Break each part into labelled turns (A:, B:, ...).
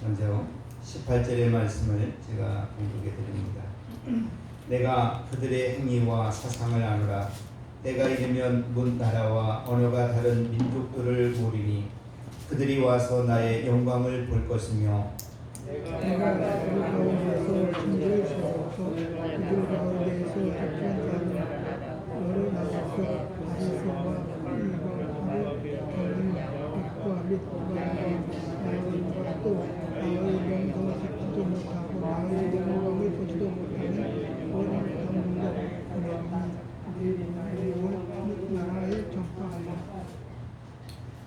A: 먼저 18절의 말씀을 제가 공독해 드립니다. 내가 그들의 행위와 사상을 아노라. 때가 이르면 문 나라와 언어가 다른 민족들을 모르니 그들이 와서 나의 영광을 볼 것이며
B: 내가 그들 가운데서 진리를 세워서 그들 가운데에서 작전자를 너를 나가서 바리새와 이방하고 다른 백과 및 나의 또 나의 명성을 듣지도 못하고 나의 영광을 보지도 못하는 원함으로 내리니 나라에 전파하라.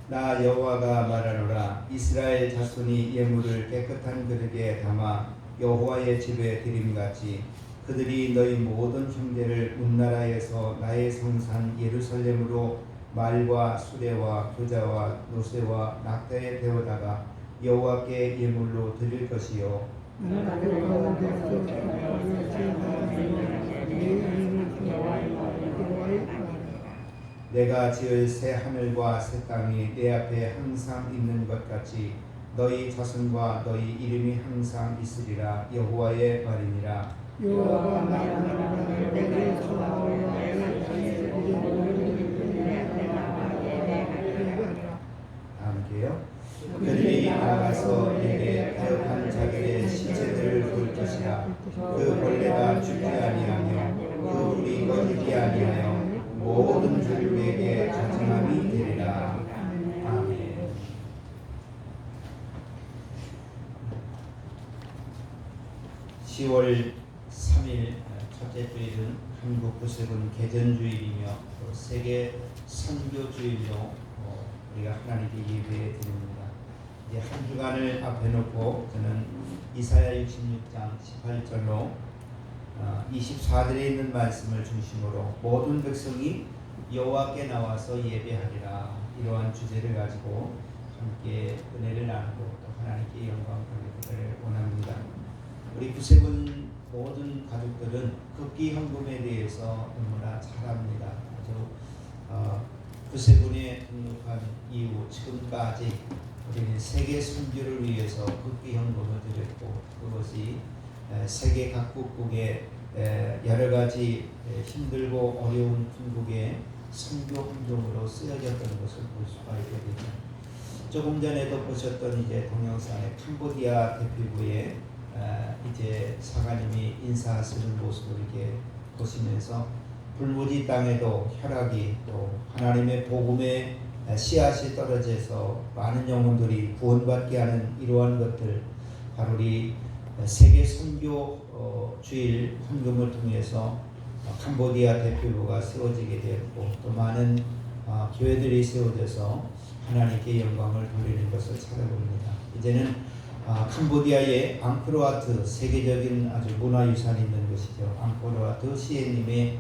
A: 나 여호와가 말하노라. 이스라엘 자손이 예물을 깨끗한 그릇에 담아 여호와의 집에 드림같이 그들이 너희 모든 형제를 문나라에서 나의 성산 예루살렘으로 말과 수레와 교자와 노새와 낙타에 태워다가 여호와께 예물로 드릴 것이요 내가 지을 새 하늘과 새 땅이 내 앞에 항상 있는 것 같이 너희 자손과 너희 이름이 항상 있으리라. 여호와의 말이니라.
B: 여호와가 말하노라. 너희
A: 다음게요. 그들이 나가서 내게 타협한 자기의 시체들을 볼 것이라. 그 벌레가 죽지 아니하며 그 불이 꺼지지 아니하여 모든 종족에게 자청함이 되리라. 아멘. 10월 3일 첫째 주일은 한국 구세군 개전주일이며 또 세계 선교주일로 우리가 하나님께 예배해 드립니다. 이제 한 주간을 앞에 놓고 저는 이사야 66장 18절로 24절에 있는 말씀을 중심으로 모든 백성이 여호와께 나와서 예배하리라, 이러한 주제를 가지고 함께 은혜를 나누고 또 하나님께 영광 돌리기를 원합니다. 우리 구세군 모든 가족들은 급기 헌금에 대해서 너무나 잘 압니다. 아주 구세군에 등록한 이후 지금까지 우리는 세계 선교를 위해서 급기 헌금을 드렸고, 그것이 세계 각국의 여러 가지 힘들고 어려운 중국의 선교 활동으로 쓰여졌던 것을 볼 수가 있거든요. 조금 전에도 보셨던 이제 동영상의 캄보디아 대표부에 이제 사관님이 인사하시는 모습을 이렇게 보시면서 불무지 땅에도 혈압이 또 하나님의 복음의 씨앗이 떨어져서 많은 영혼들이 구원받게 하는 이러한 것들, 바로 우리 세계 선교 주일 헌금을 통해서 캄보디아 대표부가 세워지게 되었고, 또 많은 교회들이 세워져서 하나님께 영광을 돌리는 것을 찾아봅니다. 이제는 캄보디아의 앙코르와트, 세계적인 아주 문화유산이 있는 것이죠. 앙코르와트 시에님의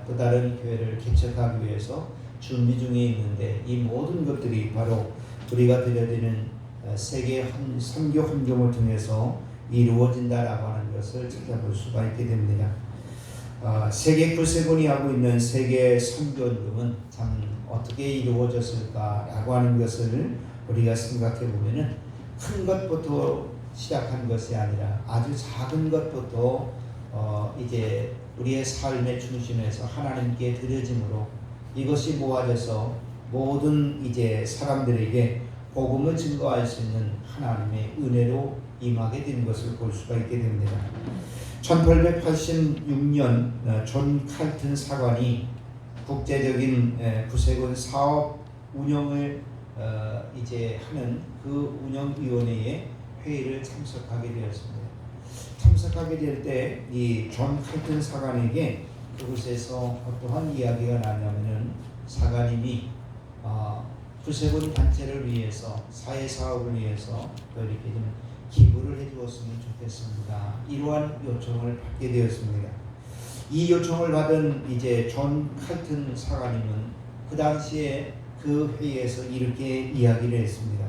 A: 또 다른 교회를 개척하기 위해서 준비 중에 있는데, 이 모든 것들이 바로 우리가 드려지는 세계 선교 헌금을 통해서 이루어진다라고 하는 것을 찾아볼 수가 있게 됩니다. 세계 구세군이 하고 있는 세계 선교 헌금은 참 어떻게 이루어졌을까라고 하는 것을 우리가 생각해 보면은 큰 것부터 시작한 것이 아니라 아주 작은 것부터 이제 우리의 삶의 중심에서 하나님께 드려짐으로 이것이 모아져서 모든 이제 사람들에게 복음을 증거할 수 있는 하나님의 은혜로 임하게 된 것을 볼 수가 있게 됩니다. 1886년 존 칼튼 사관이 국제적인 구세군 사업 운영을 이제 하는 그 운영위원회의 회의를 참석하게 되었습니다. 참석하게 될 때 이 존 칼튼 사관에게 그곳에서 어떠한 이야기가 나냐면은 사관님이 구세군 단체를 위해서, 사회 사업을 위해서 또 이렇게 좀 기부를 해주었으면 좋겠습니다, 이러한 요청을 받게 되었습니다. 이 요청을 받은 이제 존 칼튼 사관님은 그 당시에 그 회의에서 이렇게 이야기를 했습니다.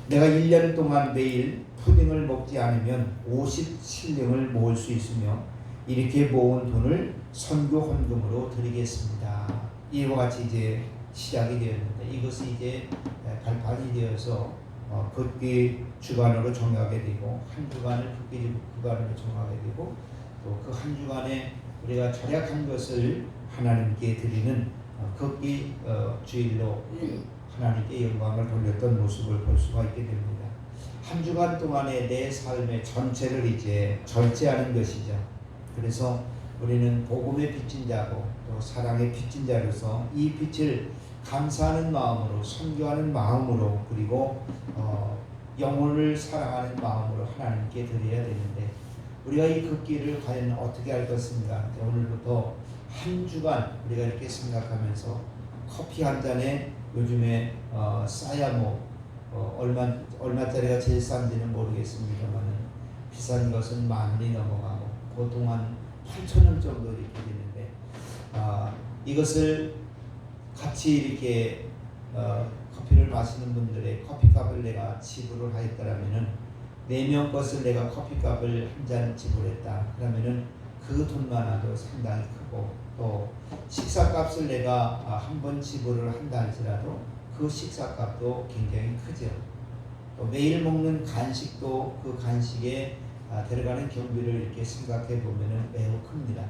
A: 내가 1년 동안 매일 푸딩을 먹지 않으면 50실링을 모을 수 있으며 이렇게 모은 돈을 선교 헌금으로 드리겠습니다. 이와 같이 이제 시작이 되었는데, 이것이 이제 발판이 되어서 걷기 주간으로 정하게 되고 한 주간을 걷기 주간으로 정하게 되고 또 그 한 주간에 우리가 절약한 것을 하나님께 드리는 걷기 주일로 하나님께 영광을 돌렸던 모습을 볼 수가 있게 됩니다. 한 주간 동안에 내 삶의 전체를 이제 절제하는 것이죠. 그래서 우리는 복음의 빚진 자고 또 사랑의 빚진 자로서 이 빛을 감사하는 마음으로 선교하는 마음으로 그리고 영혼을 사랑하는 마음으로 하나님께 드려야 되는데 우리가 이 걷기를 과연 어떻게 할 것인가. 오늘부터 한 주간 우리가 이렇게 생각하면서 커피 한 잔에 요즘에 싸야 얼마짜리가 제일 싼지는 모르겠습니다만 비싼 것은 10,000원이 넘어가고 보통 한 8,000원 정도 이렇게 되는데 이것을 같이 이렇게 커피를 마시는 분들의 커피값을 내가 지불을 하였다라면은 4명 것을 내가 커피값을 한 잔 지불했다. 그러면은 그 돈만아도 상당히 크고 또 식사값을 내가 한 번 지불을 한다 할지라도 그 식사값도 굉장히 크죠. 또 매일 먹는 간식도 그 간식에 들어가는 경비를 이렇게 생각해 보면은 매우 큽니다.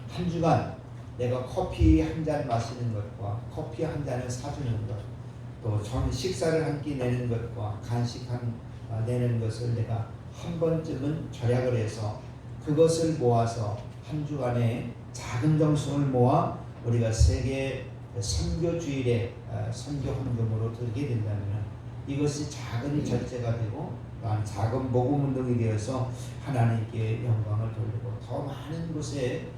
A: 한 주간 내가 커피 한 잔 마시는 것과 커피 한 잔을 사주는 것, 또 식사를 한 끼 내는 것과 간식 내는 것을 내가 한 번쯤은 절약을 해서 그것을 모아서 한 주간에 작은 정성을 모아 우리가 세계 선교주일에 선교 헌금으로 들게 된다면 이것이 작은 절제가 되고 작은 복음 운동이 되어서 하나님께 영광을 돌리고 더 많은 곳에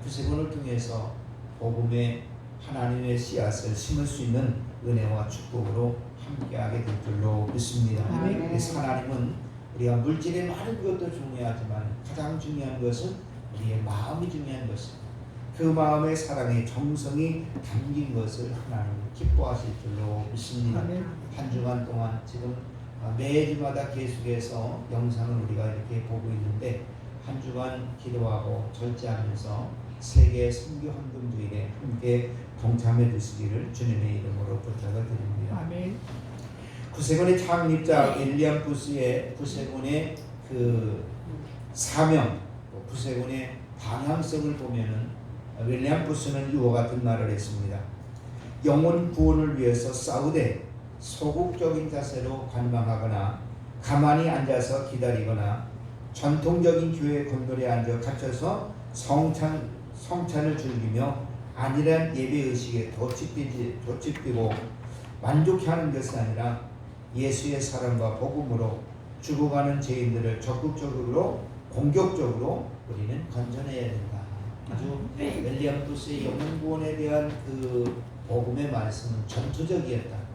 A: 구세군을 통해서 복음의 하나님의 씨앗을 심을 수 있는 은혜와 축복으로 함께하게 될 줄로 믿습니다. 그래서 하나님은 우리가 물질의 많은 것도 중요하지만 가장 중요한 것은 우리의 마음이 중요한 것입니다. 그 마음의 사랑의 정성이 담긴 것을 하나님 기뻐하실 줄로 믿습니다. 한 주간 동안 지금 매주마다 계속해서 영상을 우리가 이렇게 보고 있는데 한 주간 기도하고 절제하면서 세계 선교 헌금주일에 함께 동참해 주시기를 주님의 이름으로 부탁을 드립니다.
B: 아멘.
A: 구세군의 창립자 윌리엄 부스의 구세군의 그 사명, 구세군의 방향성을 보면은 윌리엄 부스는 이와 같은 말을 했습니다. 영혼 구원을 위해서 싸우되 소극적인 자세로 관망하거나 가만히 앉아서 기다리거나 전통적인 교회 건물에 앉아 갇혀서 성찬을 즐기며 안일한 예배의식에 돛집히고 만족해하는 것이 아니라 예수의 사랑과 복음으로 죽어가는 죄인들을 적극적으로 공격적으로 우리는 건져내야 된다. 아주 윌리엄 부스의 영혼 구원에 대한 그 복음의 말씀은 전투적이었다.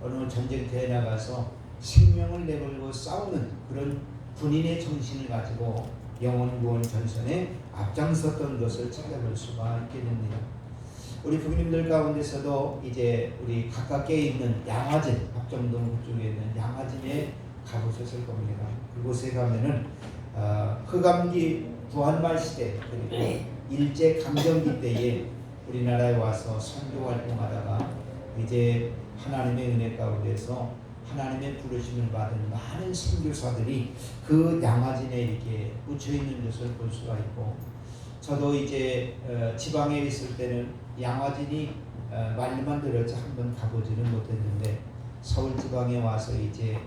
A: 어느 전쟁터에 나가서 생명을 내걸고 싸우는 그런 군인의 정신을 가지고 영혼 구원 전선에 앞장섰던 것을 찾아볼 수가 있게 됩니다. 우리 부모님들 가운데서도 이제 우리 가깝게 있는 양화진, 합정동 그쪽에 있는 양화진에 가보셨을 겁니다. 그곳에 가면은 흑암기 부활말 시대 그리고 일제 강점기 때에 우리나라에 와서 선교 활동하다가 이제 하나님의 은혜 가운데서 하나님의 부르심을 받은 많은 선교사들이 그 양화진에 이렇게 묻혀 있는 것을 볼 수가 있고, 저도 이제 지방에 있을 때는 양화진이 말만 들었지 한번 가보지는 못했는데 서울 지방에 와서 이제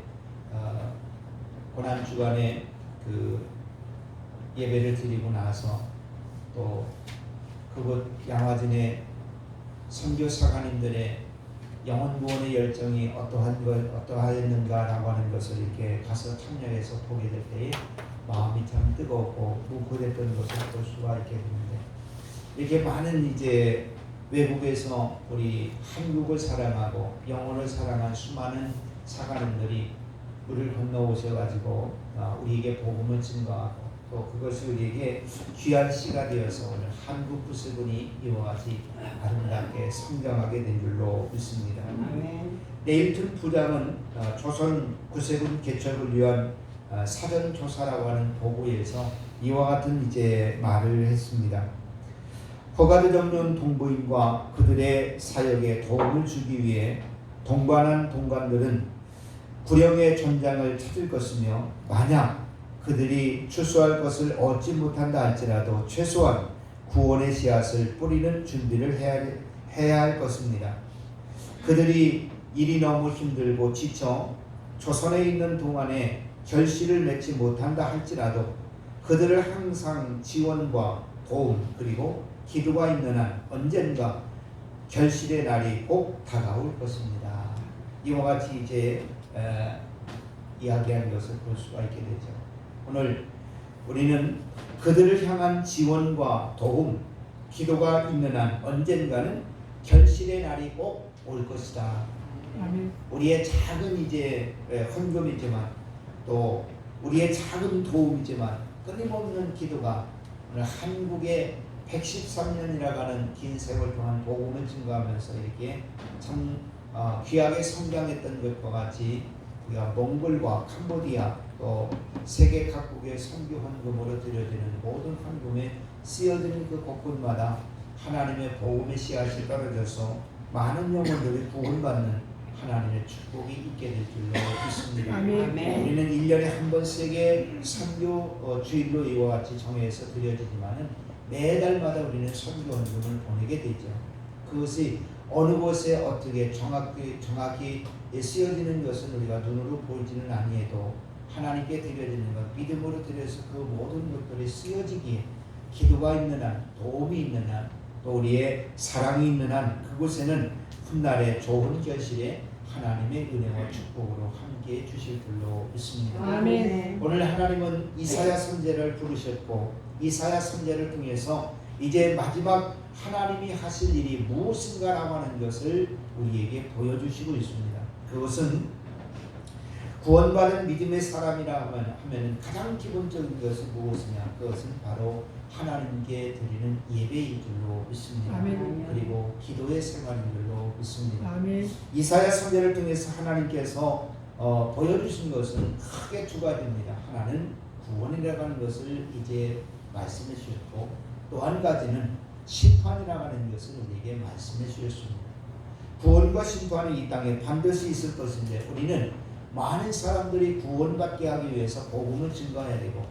A: 고난 주간에 그 예배를 드리고 나서 또 그곳 양화진의 선교사관님들의 영혼 구원의 열정이 어떠하였는가라고 하는 것을 이렇게 가서 참여해서 보게 될 때에 마음이 참 뜨겁고 뭉클했던 것을 볼 수가 있게 되는데, 이렇게 많은 이제 외국에서 우리 한국을 사랑하고 영혼을 사랑한 수많은 사관님들이 물을 건너오셔가지고 우리에게 복음을 증거하고 또 그것이 우리에게 귀한 씨가 되어서 오늘 한국 구세군이 이와 같이 아름답게 성장하게 된 줄로 믿습니다. 네일튼 부장은 조선 구세군 개척을 위한 사전 조사라고 하는 보고에서 이와 같은 이제 말을 했습니다. 허가드 정년 동부인과 그들의 사역에 도움을 주기 위해 동반한 동관들은 구령의 전장을 찾을 것이며 만약 그들이 추수할 것을 얻지 못한다 할지라도 최소한 구원의 씨앗을 뿌리는 준비를 해야 할 것입니다. 그들이 일이 너무 힘들고 지쳐 조선에 있는 동안에 결실을 맺지 못한다 할지라도 그들을 항상 지원과 도움 그리고 기도가 있는 한 언젠가 결실의 날이 꼭 다가올 것입니다. 이와 같이 이제 이야기한 것을 볼 수가 있게 되죠. 오늘 우리는 그들을 향한 지원과 도움, 기도가 있는 한 언젠가는 결실의 날이 꼭 올 것이다.
B: 아멘.
A: 우리의 작은 이제 헌금이지만 또 우리의 작은 도움이지만 끊임없는 기도가 오늘 한국의 113년이라고 하는 긴 세월 동안 복음을 증거하면서 이렇게 참 귀하게 성장했던 것과 같이 우리가 몽골과 캄보디아 또 세계 각국의 선교 헌금으로 드려지는 모든 헌금에 쓰여지는 그 곳곳마다 하나님의 복음의 씨앗이 떨어져서 많은 영혼들이 구원받는 하나님의 축복이 있게 될 줄로 믿습니다.
B: 아멘.
A: 우리는 1년에 한 번 세계 선교 주일로 이와 같이 정해서 드려지지만은 매달마다 우리는 선교 헌금을 보내게 되죠. 그것이 어느 곳에 어떻게 정확히 쓰여지는 것은 우리가 눈으로 보이지는 아니해도 하나님께 드려지는 것, 믿음으로 드려서 그 모든 것들이 쓰여지기에 기도가 있는 한, 도움이 있는 한, 또 우리의 사랑이 있는 한 그곳에는 훗날의 좋은 결실에 하나님의 은혜와 축복으로 함께해 주실 줄로 믿습니다.
B: 아멘.
A: 오늘 하나님은 이사야 선지자를 부르셨고 이사야 선지자를 통해서 이제 마지막 하나님이 하실 일이 무엇인가라고 하는 것을 우리에게 보여주시고 있습니다. 그것은 구원받은 믿음의 사람이라 하면 가장 기본적인 것은 무엇이냐? 그것은 바로 하나님께 드리는 예배인 줄로 믿습니다.
B: 아멘.
A: 그리고 기도의 생활인 줄로 믿습니다.
B: 아멘.
A: 이사야 선지자를 통해서 하나님께서 보여주신 것은 크게 두 가지입니다. 하나는 구원이라고 하는 것을 이제 말씀해 주셨고 또 한 가지는 심판이라고 하는 것을 우리에게 말씀해 주셨습니다. 구원과 심판이 이 땅에 반드시 있을 것인데 우리는 많은 사람들이 구원받게 하기 위해서 복음을 증거해야 되고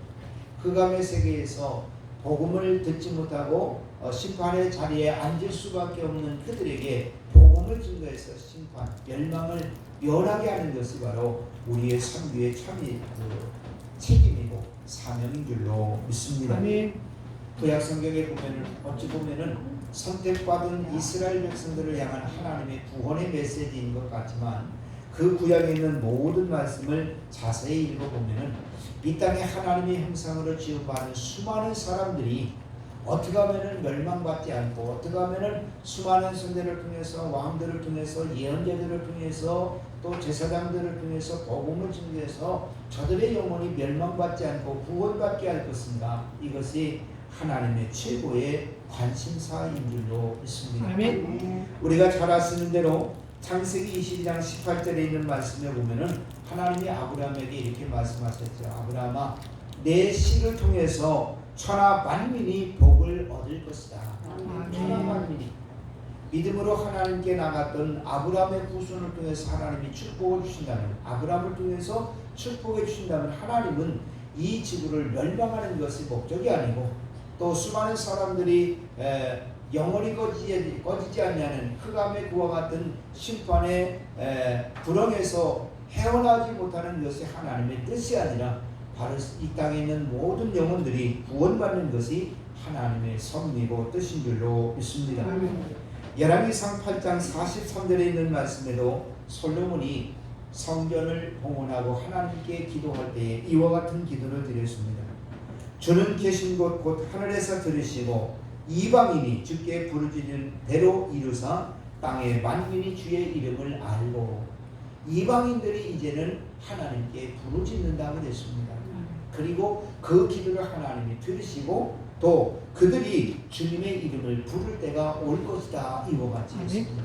A: 흑암의 세계에서 복음을 듣지 못하고 심판의 자리에 앉을 수밖에 없는 그들에게 복음을 증거해서 심판, 멸망을 면하게 하는 것이 바로 우리의 선교의 참이 책임이고 사명인 줄로 믿습니다.
B: 아멘.
A: 구약 성경에 보면은 어찌 보면은 선택받은 이스라엘 백성들을 향한 하나님의 구원의 메시지인 것 같지만 그 구약에 있는 모든 말씀을 자세히 읽어보면은 이 땅에 하나님의 형상으로 지음받은 수많은 사람들이 어떻게 하면은 멸망받지 않고 어떻게 하면은 수많은 선대를 통해서 왕들을 통해서 예언자들을 통해서 또 제사장들을 통해서 복음을 증거해서 저들의 영혼이 멸망받지 않고 구원받게 할 것인가? 이것이 하나님의 최고의 관심사인 줄로 믿습니다.
B: 아멘.
A: 우리가 잘 아시는 대로 창세기 22장 18절에 있는 말씀에 보면은 하나님이 아브라함에게 이렇게 말씀하셨죠. 아브라함아, 내 씨를 통해서 천하 만민이 복을 얻을 것이다. 천하 만민이 믿음으로 하나님께 나갔던 아브라함의 후손을 통해서 하나님이 축복을 주신다면, 아브라함을 통해서 축복해 주신다면 하나님은 이 지구를 멸망하는 것이 목적이 아니고 또 수많은 사람들이 영원히 꺼지지 않냐는 흑암의 그와 같은 심판의 불응에서 헤어나지 못하는 것이 하나님의 뜻이 아니라 바로 이 땅에 있는 모든 영혼들이 구원받는 것이 하나님의 섭리고 뜻인 줄로 믿습니다. 열왕기상 8장 43절에 있는 말씀에도 솔로몬이 성전을 봉헌하고 하나님께 기도할 때에 이와 같은 기도를 드렸습니다. 주는 계신 곳 곧 하늘에서 들으시고 이방인이 주께 부르짖는 대로 이루사 땅의 만민이 주의 이름을 알고 이방인들이 이제는 하나님께 부르짖는다고 됐습니다. 그리고 그 기도를 하나님이 들으시고 또 그들이 주님의 이름을 부를 때가 올 것이다 이와 같이 했습니다.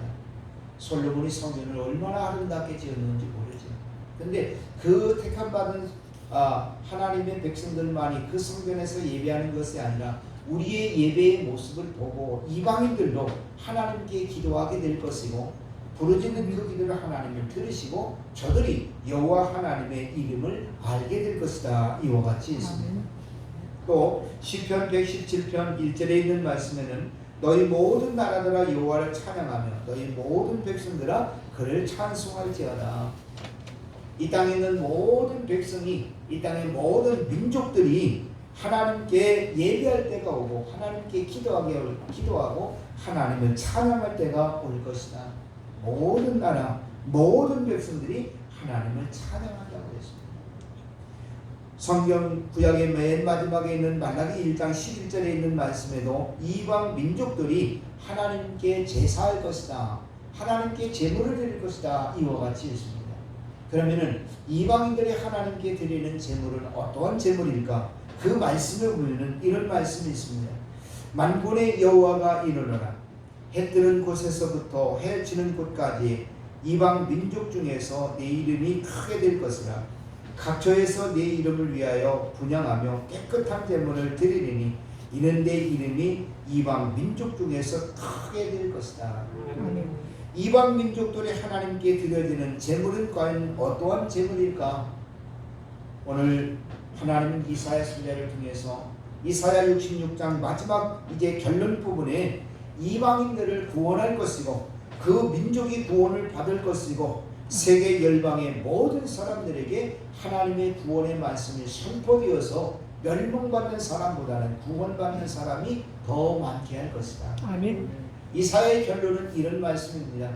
A: 솔로몬이 성전을 얼마나 아름답게 지었는지 모르죠. 그런데 그 택함받은 하나님의 백성들만이 그 성전에서 예배하는 것이 아니라 우리의 예배의 모습을 보고 이방인들도 하나님께 기도하게 될 것이고 부르짖는 그 기도를 하나님을 들으시고 저들이 여호와 하나님의 이름을 알게 될 것이다. 이와 같이 있습니다. 또 시편 117편 1절에 있는 말씀에는 너희 모든 나라들아 여호와를 찬양하며 너희 모든 백성들아 그를 찬송할지어다. 이 땅에 있는 모든 백성이, 이 땅의 모든 민족들이 하나님께 예배할 때가 오고 하나님께 기도하고 하나님을 찬양할 때가 올 것이다. 모든 나라, 모든 백성들이 하나님을 찬양한다고 했습니다. 성경 구약의 맨 마지막에 있는 말라기 1장 11절에 있는 말씀에도 이방 민족들이 하나님께 제사할 것이다, 하나님께 제물을 드릴 것이다, 이와 같이 있습니다. 그러면은 이방인들이 하나님께 드리는 제물은 어떠한 제물일까? 그 말씀을 보면은 이런 말씀이 있습니다. 만군의 여호와가 이르노라. 해 뜨는 곳에서부터 해 지는 곳까지 이방 민족 중에서 내 이름이 크게 될 것이라. 각처에서 내 이름을 위하여 분향하며 깨끗한 제물을 드리리니 이는 내 이름이 이방 민족 중에서 크게 될 것이다. 이방 민족들이 하나님께 드려지는 제물은 과연 어떠한 제물일까? 오늘 하나님은 이사야 선지자를 통해서 이사야 66장 마지막 이제 결론 부분에 이방인들을 구원할 것이고 그 민족이 구원을 받을 것이고 세계 열방의 모든 사람들에게 하나님의 구원의 말씀이 선포되어서 멸망받는 사람보다는 구원받는 사람이 더 많게 할 것이다.
B: 아멘.
A: 이사야의 결론은 이런 말씀입니다.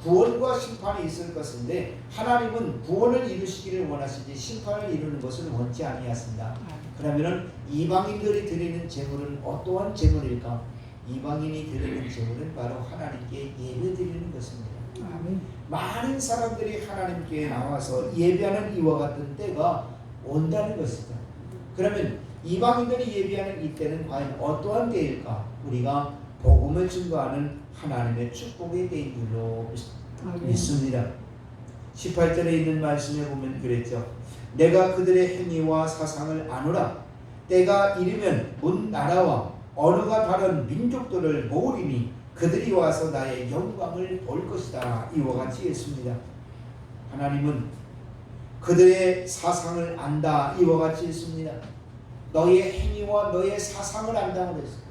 A: 구원과 심판이 있을 것인데 하나님은 구원을 이루시기를 원하시지 심판을 이루는 것을 원치 아니하신다. 그러면은 이방인들이 드리는 제물은 어떠한 제물일까? 이방인이 드리는 제물은 바로 하나님께 예배드리는 것입니다.
B: 아멘.
A: 많은 사람들이 하나님께 나와서 예배하는 이와 같은 때가 온다는 것이다. 그러면 이방인들이 예배하는 이때는 과연 어떠한 때일까? 우리가 복음을 증거하는 하나님의 축복의 때인 줄로 믿습니다. 18절에 있는 말씀에 보면 그랬죠. 내가 그들의 행위와 사상을 아노라. 때가 이르면 온 나라와 언어가 다른 민족들을 모으리니 그들이 와서 나의 영광을 볼 것이다. 이와 같이 했습니다. 하나님은 그들의 사상을 안다. 이와 같이 했습니다. 너의 행위와 너의 사상을 안다고 했습니다.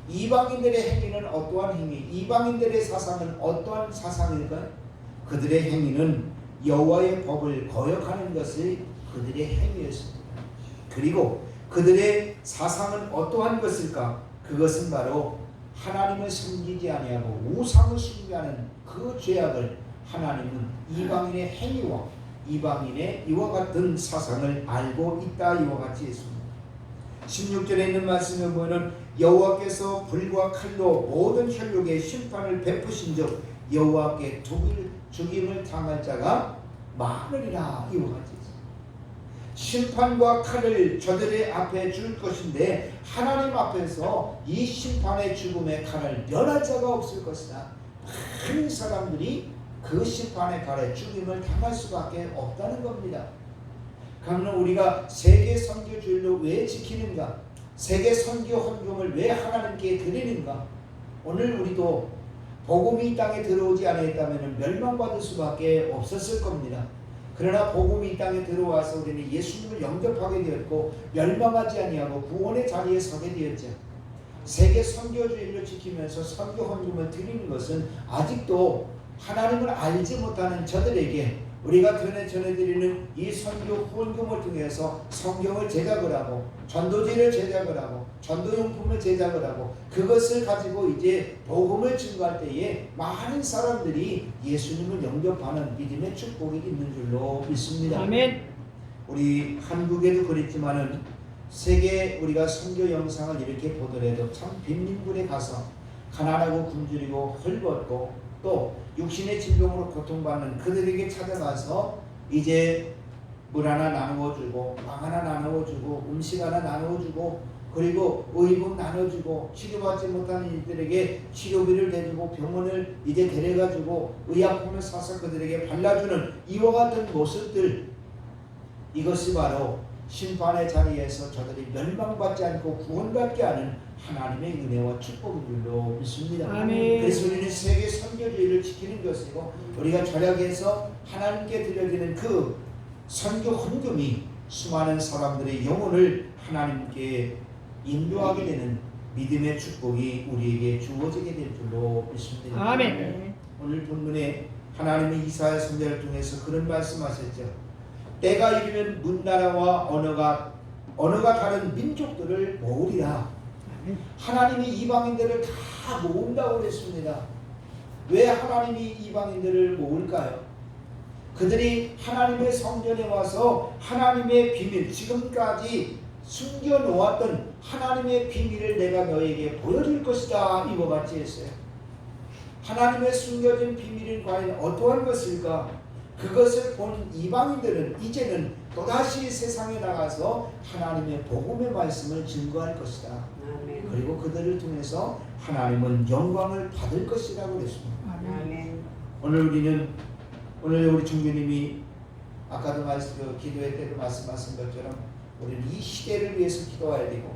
A: 이방인들의 행위는 어떠한 행위, 이방인들의 사상은 어떠한 사상일까요? 그들의 행위는 여호와의 법을 거역하는 것이 그들의 행위였습니다. 그리고 그들의 사상은 어떠한 것일까? 그것은 바로 하나님을 섬기지 아니하고 우상을 숭배하는 그 죄악을 하나님은 이방인의 행위와 이방인의 이와 같은 사상을 알고 있다. 이와 같이 했습니다. 16절에 있는 말씀을 보면 여호와께서 불과 칼로 모든 혈육의 심판을 베푸신 즉 여호와께 죽임을 당할 자가 많으리라. 이와 같이 있습니다. 심판과 칼을 저들의 앞에 줄 것인데 하나님 앞에서 이 심판의 죽음의 칼을 면할 자가 없을 것이다. 많은 사람들이 그 심판의 칼에 죽임을 당할 수밖에 없다는 겁니다. 그러면 우리가 세계 선교주일로 왜 지키는가? 세계 선교 헌금을 왜 하나님께 드리는가? 오늘 우리도 복음이 이 땅에 들어오지 않았다면 멸망받을 수밖에 없었을 겁니다. 그러나 복음이 이 땅에 들어와서 우리는 예수님을 영접하게 되었고 멸망하지 아니하고 구원의 자리에 서게 되었죠. 세계 선교주일로 지키면서 선교 헌금을 드리는 것은 아직도 하나님을 알지 못하는 저들에게 우리가 전해드리는 이 선교 후원금을 통해서 성경을 제작을 하고 전도지를 제작을 하고 전도용품을 제작을 하고 그것을 가지고 이제 복음을 증거할 때에 많은 사람들이 예수님을 영접하는 믿음의 축복이 있는 줄로 믿습니다.
B: 아멘.
A: 우리 한국에도 그랬지만은 세계 우리가 선교 영상을 이렇게 보더라도 참 빈민굴에 가서 가난하고 굶주리고 헐벗고 또 육신의 질병으로 고통받는 그들에게 찾아가서 이제 물 하나 나누어주고 빵 하나 나누어주고 음식 하나 나누어주고 그리고 의복 나눠주고 치료받지 못하는 이들에게 치료비를 대주고 병원을 이제 데려가주고 의약품을 사서 그들에게 발라주는 이와 같은 모습들, 이것이 바로 심판의 자리에서 저들이 멸망받지 않고 구원받게 하는 하나님의 은혜와 축복인 줄로 믿습니다.
B: 아멘.
A: 그래서 우리는 세계 선교주의를 지키는 것이고 우리가 절약해서 하나님께 드려지는 그 선교 헌금이 수많은 사람들의 영혼을 하나님께 인도하게 되는 믿음의 축복이 우리에게 주어지게 될 줄로 믿습니다.
B: 아멘.
A: 오늘 본문에 하나님의 이사야 선지자를 통해서 그런 말씀하셨죠. 때가 이르면 문나라와 언어가 다른 민족들을 모으리라. 하나님이 이방인들을 다 모은다고 그랬습니다. 왜 하나님이 이방인들을 모을까요? 그들이 하나님의 성전에 와서 하나님의 비밀, 지금까지 숨겨놓았던 하나님의 비밀을 내가 너에게 보여줄 것이다, 이와 같이 했어요. 하나님의 숨겨진 비밀은 과연 어떠한 것일까? 그것을 본 이방인들은 이제는 또다시 세상에 나가서 하나님의 복음의 말씀을 증거할 것이다.
C: 아멘.
A: 그리고 그들을 통해서 하나님은 영광을 받을 것이라고 그랬습니다.
C: 아멘.
A: 오늘 우리 총재님이 아까도 기도회 때도 말씀하신 것처럼 우리는 이 시대를 위해서 기도해야 되고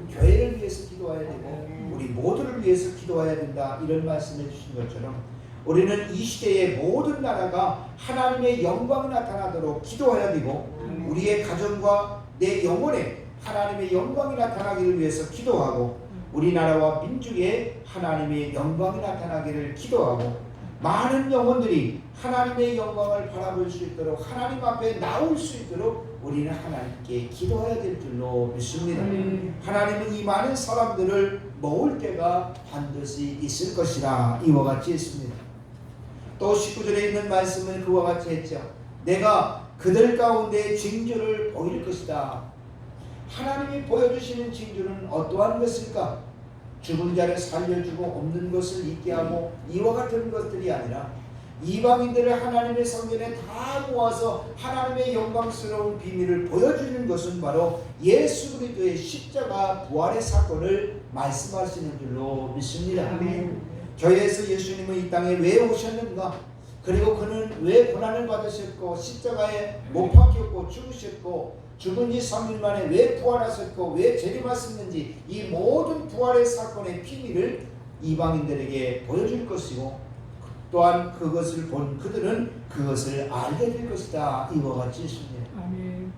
A: 교회를 위해서 기도해야 되고 우리 모두를 위해서 기도해야 된다, 이런 말씀해 주신 것처럼 우리는 이 시대의 모든 나라가 하나님의 영광이 나타나도록 기도해야 되고 우리의 가정과 내 영혼에 하나님의 영광이 나타나기를 위해서 기도하고 우리나라와 민족에 하나님의 영광이 나타나기를 기도하고 많은 영혼들이 하나님의 영광을 바라볼 수 있도록 하나님 앞에 나올 수 있도록 우리는 하나님께 기도해야 될 줄로 믿습니다. 하나님은 이 많은 사람들을 모을 때가 반드시 있을 것이라, 이와 같이 했습니다. 또 19절에 있는 말씀은 그와 같이 했죠. 내가 그들 가운데 징조를 보일 것이다. 하나님이 보여주시는 징조는 어떠한 것일까? 죽은 자를 살려주고 없는 것을 있게 하고 이와 같은 것들이 아니라 이방인들을 하나님의 성전에 다 모아서 하나님의 영광스러운 비밀을 보여주는 것은 바로 예수 그리스도의 십자가 부활의 사건을 말씀하시는 줄로 믿습니다.
C: 아멘.
A: 교회에서 예수님은 이 땅에 왜 오셨는가? 그리고 그는 왜 고난을 받으셨고 십자가에 못 박혔고 죽으셨고 죽은 지 3일 만에 왜 부활하셨고 왜 재림하셨는지 이 모든 부활의 사건의 비밀을 이방인들에게 보여줄 것이고 또한 그것을 본 그들은 그것을 알게 될 것이다, 이와 같이 있습니다.
B: 아멘.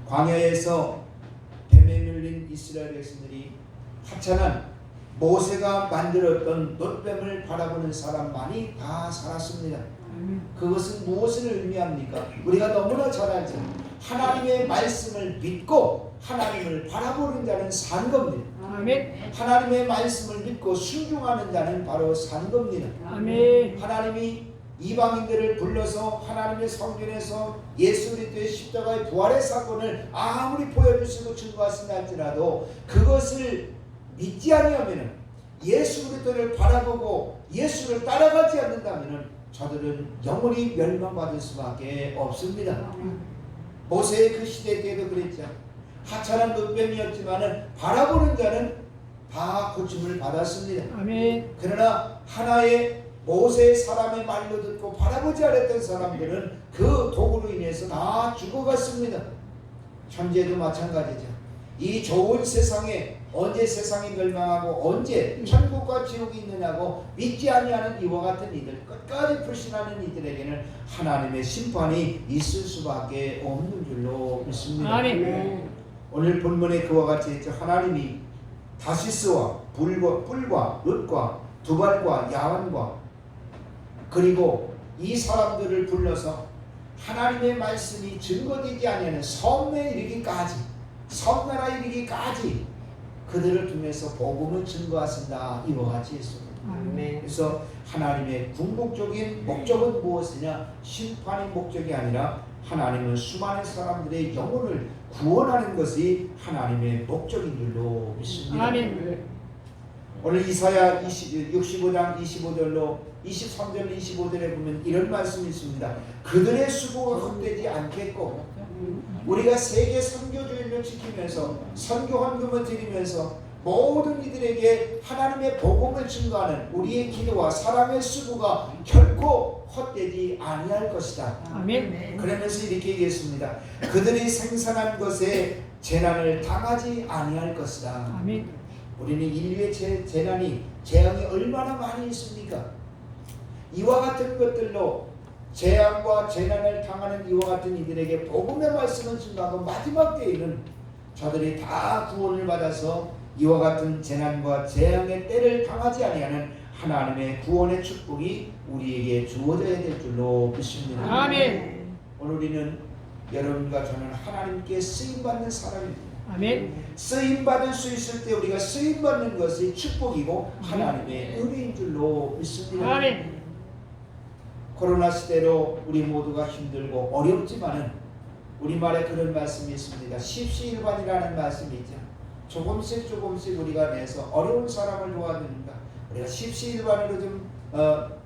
A: 광야에서 뱀에 물린 이스라엘 백성들이 하찮은 모세가 만들었던 놋뱀을 바라보는 사람만이 다 살았습니다. 그것은 무엇을 의미합니까? 우리가 너무나 잘 알죠. 하나님의 말씀을 믿고 하나님을 바라보는 자는 산 겁니다.
B: 아멘.
A: 하나님의 말씀을 믿고 순종하는 자는 바로 산 겁니다.
B: 아멘.
A: 하나님이 이방인들을 불러서 하나님의 성전에서 예수 그리스도의 십자가의 부활의 사건을 아무리 보여주시고 증거하신다 할지라도 그것을 믿지 아니하면, 예수 그리스도를 바라보고 예수를 따라가지 않는다면 저들은 영원히 멸망받을 수밖에 없습니다. 모세의 그 시대 때도 그랬죠. 하찮은 놋뱀이었지만은 바라보는 자는 다 고침을 받았습니다.
B: 아멘.
A: 그러나 하나의 모세 사람의 말로 듣고 바라보지 않았던 사람들은 그 도구로 인해서 다 죽어갔습니다. 현재도 마찬가지죠. 이 좋은 세상에 언제 세상이 멸망하고 언제 천국과 지옥이 있느냐고 믿지 아니하는 이와 같은 이들, 끝까지 불신하는 이들에게는 하나님의 심판이 있을 수밖에 없는 줄로 믿습니다.
B: 아멘.
A: 오늘 본문에 그와 같이 했죠. 하나님이 다시스와 뿔과 룻과 두발과 야완과 그리고 이 사람들을 불러서 하나님의 말씀이 증거되지 아니하는 섬에 이르기까지, 섬나라에 이르기까지 그들을 통해서 복음을 증거하신다, 이와 같이 했습니다.
C: 아멘.
A: 그래서 하나님의 궁극적인 목적은 무엇이냐? 심판의 목적이 아니라 하나님은 수많은 사람들의 영혼을 구원하는 것이 하나님의 목적인 줄로 믿습니다.
B: 아멘.
A: 오늘 이사야 65장 25절로 23절 25절에 보면 이런 말씀이 있습니다. 그들의 수고가 헛되지 않겠고 우리가 세계 선교주의를 지키면서 선교 헌금을 드리면서 모든 이들에게 하나님의 복음을 증거하는 우리의 기도와 사랑의 수고가 결코 헛되지 아니할 것이다.
B: 아멘.
A: 그러면서 이렇게 얘기했습니다. 그들이 생산한 것에 재난을 당하지 아니할 것이다.
B: 아멘.
A: 우리는 인류의 재난이 재앙이 얼마나 많이 있습니까? 이와 같은 것들로 재앙과 재난을 당하는 이와 같은 이들에게 복음의 말씀을 전하고 마지막 때에는 저들이 다 구원을 받아서 이와 같은 재난과 재앙의 때를 당하지 아니하는 하나님의 구원의 축복이 우리에게 주어져야 될 줄로 믿습니다.
C: 아멘.
A: 오늘 우리는 여러분과 저는 하나님께 쓰임받는 사람입니다.
C: 아멘.
A: 쓰임받을 수 있을 때 우리가 쓰임받는 것이 축복이고 하나님의 은혜인 줄로 믿습니다.
C: 아멘.
A: 코로나 시대로 우리 모두가 힘들고 어렵지만은 우리말에 그런 말씀이 있습니다. 십시일반이라는 말씀이 있죠. 조금씩 우리가 내서 어려운 사람을 도와준다. 우리가 십시일반으로 좀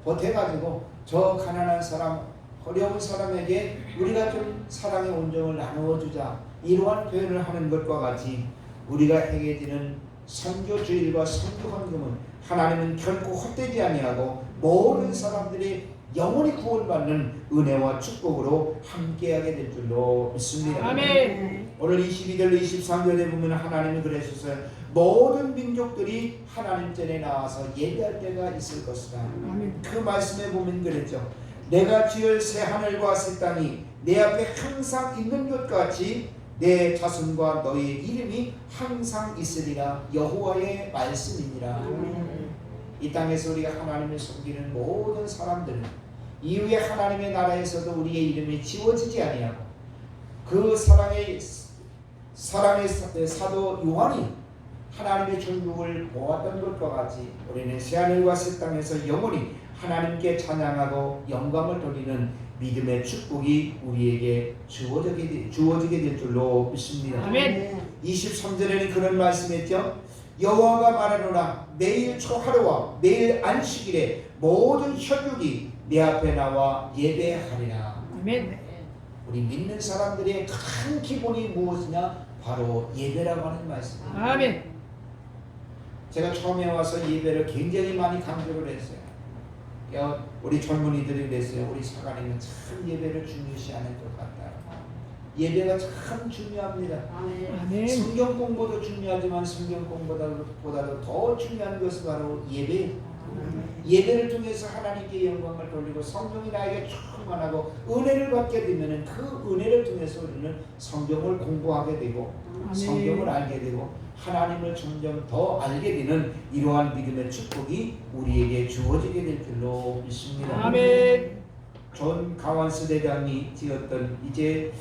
A: 보태가지고 저 가난한 사람, 어려운 사람에게 우리가 좀 사랑의 온정을 나누어주자. 이러한 표현을 하는 것과 같이 우리가 행해지는 선교주일과 선교헌금은 하나님은 결코 헛되지 아니하고 모든 사람들이 영원히 구원받는 은혜와 축복으로 함께하게 될 줄로 믿습니다.
C: 아멘.
A: 오늘 22절 23절에 보면 하나님이 그러셨어요. 모든 민족들이 하나님 전에 나와서 예배할 때가 있을 것이다.
B: 아멘.
A: 그 말씀에 보면 그랬죠. 내가 지을 새 하늘과 새 땅이 내 앞에 항상 있는 것 같이 내 자손과 너의 이름이 항상 있으리라. 여호와의 말씀이니라. 이 땅에서 우리가 하나님을 섬기는 모든 사람들은 이후에 하나님의 나라에서도 우리의 이름이 지워지지 아니하고 그 사랑의 사도 요한이 하나님의 천국을 보았던 것과 같이 우리는 새하늘과 새 땅에서 영원히 하나님께 찬양하고 영광을 돌리는 믿음의 축복이 우리에게 주어지게 될 줄로 믿습니다.
C: 아멘.
A: 23절에는 그런 말씀했죠. 여호와가 말하노라 내일 초하루와 내일 안식일에 모든 혈육이 내 앞에 나와 예배하리라.
C: 아멘.
A: 우리 믿는 사람들의 큰 기본이 무엇이냐? 바로 예배라고 하는 말씀입니다.
C: 아멘.
A: 제가 처음에 와서 예배를 굉장히 많이 강조를 했어요. 우리 젊은이들이 그랬어요. 우리 사관님은 참 예배를 중요시하는 것 같다. 예배가 참 중요합니다.
C: 아멘.
A: 성경 공부도 중요하지만 성경 공부보다도 더 중요한 것은 바로 예배. 예배를 통해서 하나님께 영광을 돌리고 성령이 나에게 충만하고 은혜를 받게 되면 그 은혜를 통해서 우리는 성경을 공부하게 되고 성경을 알게 되고 하나님을 점점 더 알게 되는 이러한 믿음의 축복이 우리에게 주어지게 될 줄로 믿습니다.
C: 아멘.
A: 존 가완스 대장이 지었던 이제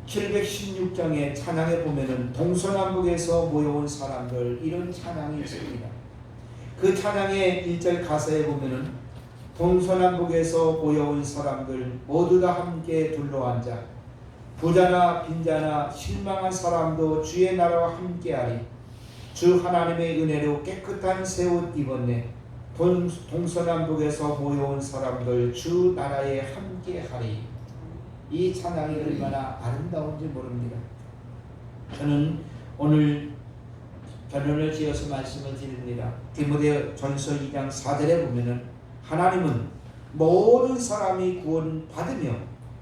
A: 716장의 찬양에 보면은 동서남북에서 모여온 사람들 이런 찬양이 있습니다. 그 찬양의 1절 가사에 보면은 동서남북에서 모여온 사람들 모두 다 함께 둘러앉아 부자나 빈자나 실망한 사람도 주의 나라와 함께하리. 주 하나님의 은혜로 깨끗한 새 옷 입었네. 동서남북에서 모여온 사람들 주 나라에 함께하리. 이 찬양이 얼마나 아름다운지 모릅니다. 저는 오늘 결론을 지어서 말씀을 드립니다. 디모데전서 2장 4절에 보면은 하나님은 모든 사람이 구원받으며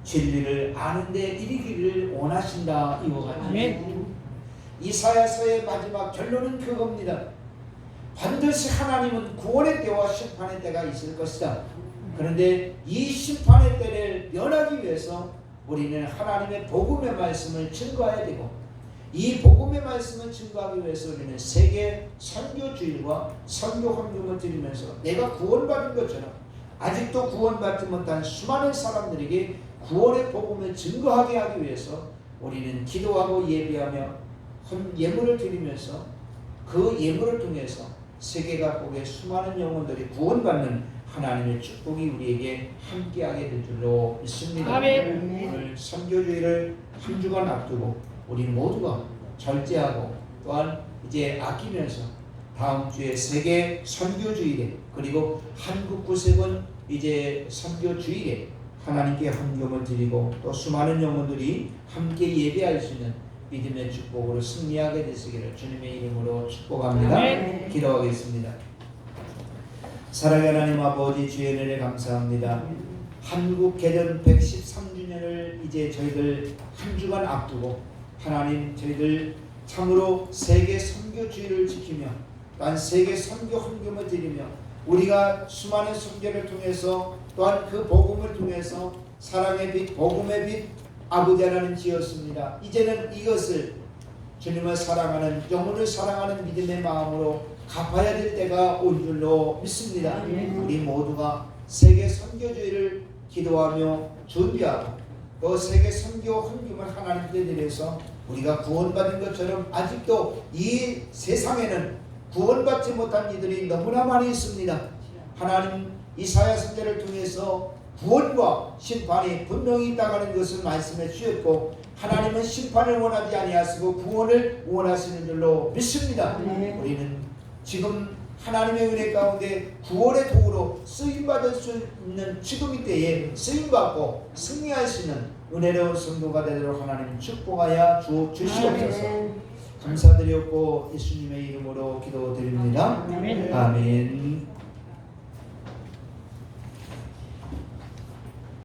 A: 진리를 아는 데 이르기를 원하신다. 이와 같이
C: 아멘.
A: 이사야서의 마지막 결론은 그겁니다. 반드시 하나님은 구원의 때와 심판의 때가 있을 것이다. 그런데 이 심판의 때를 면하기 위해서 우리는 하나님의 복음의 말씀을 증거해야 되고 이 복음의 말씀을 증거하기 위해서 우리는 세계 선교주일과 선교헌금을 드리면서 내가 구원받은 것처럼 아직도 구원받지 못한 수많은 사람들에게 구원의 복음을 증거하게 하기 위해서 우리는 기도하고 예배하며 예물을 드리면서 그 예물을 통해서 세계가 보기에 수많은 영혼들이 구원받는 하나님의 축복이 우리에게 함께하게 될 줄로 믿습니다.
C: 아멘.
A: 오늘 선교주의를 한 주간 앞두고 우리 모두가 절제하고 또한 이제 아끼면서 다음 주에 세계 선교주일에 그리고 한국 구세군 이제 선교주일에 하나님께 헌금을 드리고 또 수많은 영혼들이 함께 예배할 수 있는 믿음의 축복으로 승리하게 되시기를 주님의 이름으로 축복합니다.
C: 아멘.
A: 기도하겠습니다. 사랑하는 하나님 아버지 주의 은혜를 감사합니다. 한국 개전 113주년을 이제 저희들 한 주간 앞두고 하나님 저희들 참으로 세계 선교주의를 지키며 또한 세계 선교 헌금을 드리며 우리가 수많은 선교를 통해서 또한 그 복음을 통해서 사랑의 빛, 복음의 빛 아버지 하나님 지었습니다. 이제는 이것을 주님을 사랑하는, 영혼을 사랑하는 믿음의 마음으로 갚아야 될 때가 온 줄로 믿습니다. 우리 모두가 세계 선교주의를 기도하며 준비하고 또 세계 선교 헌금을 하나님께 드려서 우리가 구원받은 것처럼 아직도 이 세상에는 구원받지 못한 이들이 너무나 많이 있습니다. 하나님 이사야 선지자를 통해서 구원과 심판이 분명히 있다는 것을 말씀해 주셨고 하나님은 심판을 원하지 아니하시고 구원을 원하시는 줄로 믿습니다. 우리는 지금 하나님의 은혜 가운데 구원의 도구로 쓰임받을 수 있는 지금 이때에 쓰임받고 승리할 수 있는 은혜로운 성도가 되도록 하나님 축복하여 주시옵소서. 감사드렸고 예수님의 이름으로 기도드립니다. 아멘.